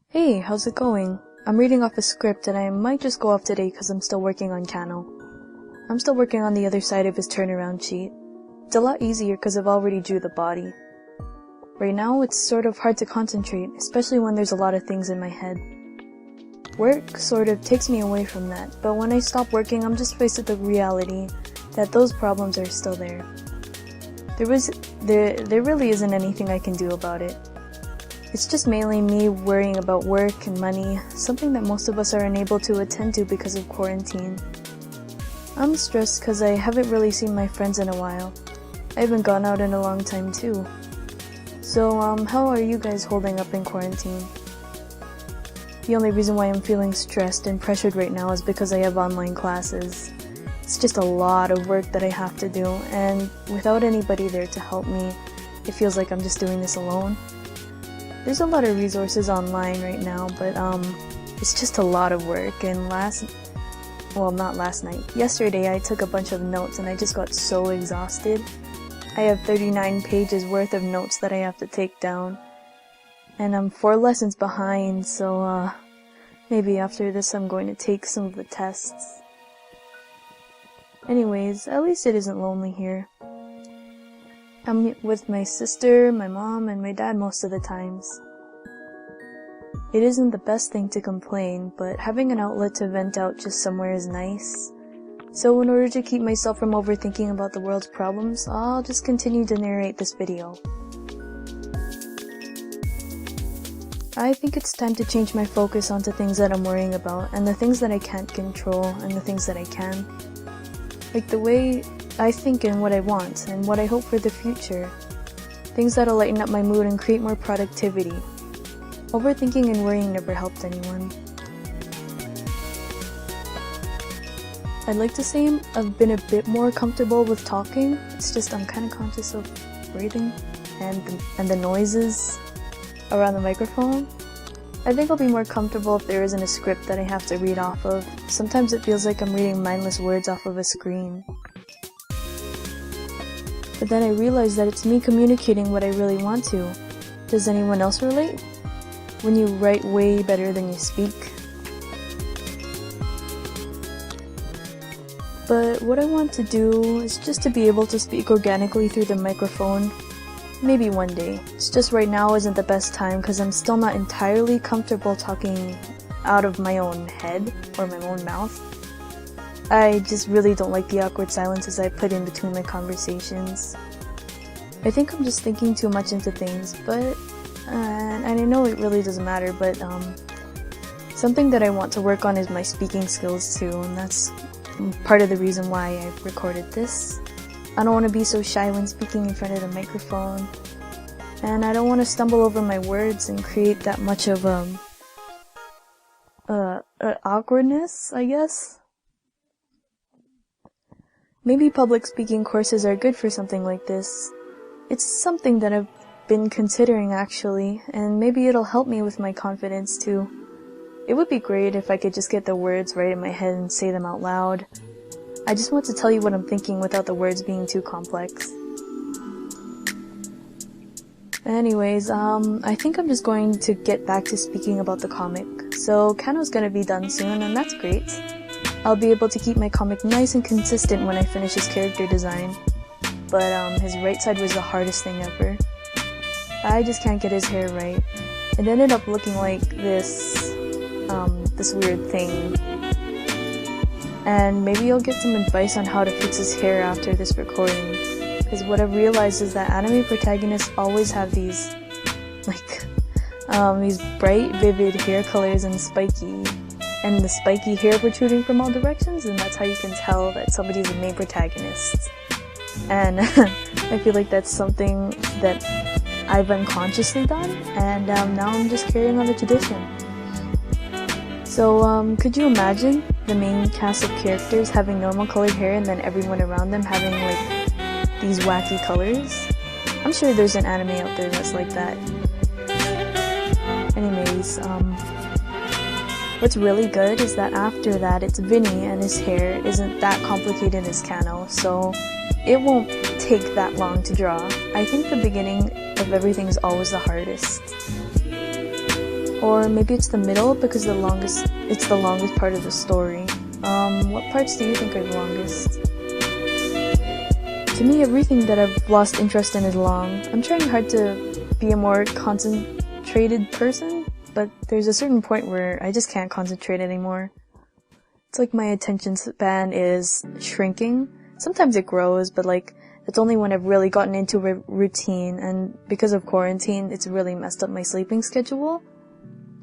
Hey, how's it going? I'm reading off a script and I might just go off today because I'm still working on Kano. I'm still working on the other side of his turnaround sheet. It's a lot easier because I've already drew the body. Right now it's sort of hard to concentrate, especially when there's a lot of things in my head. Work sort of takes me away from that, but when I stop working I'm just faced with the reality that those problems are still there. There really isn't anything I can do about it. It's just mainly me worrying about work and money, something that most of us are unable to attend to because of quarantine. I'm stressed because I haven't really seen my friends in a while. I haven't gone out in a long time too. So, how are you guys holding up in quarantine? The only reason why I'm feeling stressed and pressured right now is because I have online classes. It's just a lot of work that I have to do, and without anybody there to help me, it feels like I'm just doing this alone. There's a lot of resources online right now, but it's just a lot of work, and yesterday I took a bunch of notes and I just got so exhausted. I have 39 pages worth of notes that I have to take down, and I'm 4 lessons behind, so maybe after this I'm going to take some of the tests. Anyways, at least it isn't lonely here. I'm with my sister, my mom, and my dad most of the times. It isn't the best thing to complain, but having an outlet to vent out just somewhere is nice. So in order to keep myself from overthinking about the world's problems, I'll just continue to narrate this video. I think it's time to change my focus onto things that I'm worrying about, and the things that I can't control, and the things that I can. Like the way I think and what I want, and what I hope for the future. Things that'll lighten up my mood and create more productivity. Overthinking and worrying never helped anyone. I'd like to say I've been a bit more comfortable with talking. It's just I'm kind of conscious of breathing and the noises around the microphone. I think I'll be more comfortable if there isn't a script that I have to read off of. Sometimes it feels like I'm reading mindless words off of a screen. But then I realize that it's me communicating what I really want to. Does anyone else relate? When you write way better than you speak. But what I want to do is just to be able to speak organically through the microphone. Maybe one day. It's just right now isn't the best time because I'm still not entirely comfortable talking out of my own head or my own mouth. I just really don't like the awkward silences I put in between my conversations. I think I'm just thinking too much into things, but and I know it really doesn't matter, but something that I want to work on is my speaking skills too, and that's part of the reason why I recorded this. I don't want to be so shy when speaking in front of the microphone, and I don't want to stumble over my words and create that much of awkwardness, I guess. Maybe public speaking courses are good for something like this. It's something that I've been considering actually, and maybe it'll help me with my confidence too. It would be great if I could just get the words right in my head and say them out loud. I just want to tell you what I'm thinking without the words being too complex. Anyways, I think I'm just going to get back to speaking about the comic. So Kano's gonna be done soon, and that's great. I'll be able to keep my comic nice and consistent when I finish his character design. But his right side was the hardest thing ever. I just can't get his hair right. It ended up looking like this weird thing. And maybe I'll get some advice on how to fix his hair after this recording. Because what I've realized is that anime protagonists always have these, these bright, vivid hair colors and the spiky hair protruding from all directions, and that's how you can tell that somebody's the main protagonist. And I feel like that's something that I've unconsciously done, and now I'm just carrying on the tradition. So, could you imagine the main cast of characters having normal colored hair and then everyone around them having, these wacky colors? I'm sure there's an anime out there that's like that. Anyways, what's really good is that after that it's Vinny and his hair isn't that complicated as Kano, so it won't take that long to draw. I think the beginning of everything is always the hardest. Or maybe it's the middle because it's the longest part of the story. What parts do you think are the longest? To me, everything that I've lost interest in is long. I'm trying hard to be a more concentrated person, but there's a certain point where I just can't concentrate anymore. It's like my attention span is shrinking. Sometimes it grows, but it's only when I've really gotten into a routine, and because of quarantine, it's really messed up my sleeping schedule.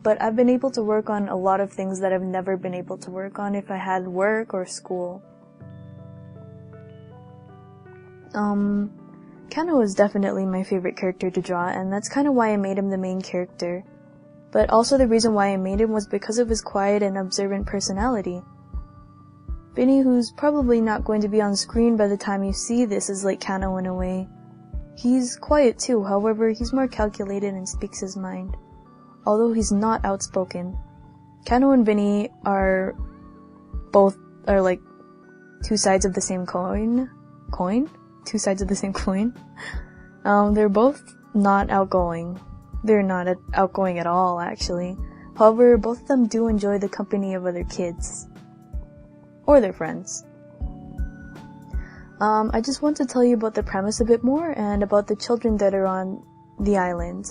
But I've been able to work on a lot of things that I've never been able to work on if I had work or school. Kano is definitely my favorite character to draw, and that's kind of why I made him the main character. But also the reason why I made him was because of his quiet and observant personality. Vinny, who's probably not going to be on screen by the time you see this, is like Kano in a way. He's quiet too, however, he's more calculated and speaks his mind. Although he's not outspoken. Kano and Vinny are like two sides of the same coin? Two sides of the same coin? They're both not outgoing. They're not outgoing at all, actually. However, both of them do enjoy the company of other kids. Or their friends. I just want to tell you about the premise a bit more and about the children that are on the island.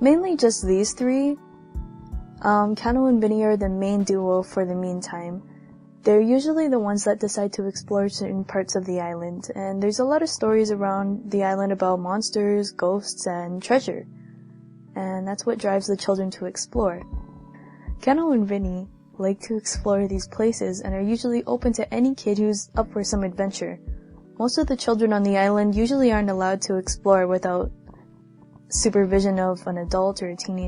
Mainly just these three. Kano and Vinny are the main duo for the meantime. They're usually the ones that decide to explore certain parts of the island, and there's a lot of stories around the island about monsters, ghosts, and treasure. And that's what drives the children to explore. Kano and Vinny like to explore these places and are usually open to any kid who's up for some adventure. Most of the children on the island usually aren't allowed to explore without supervision of an adult or a teenager.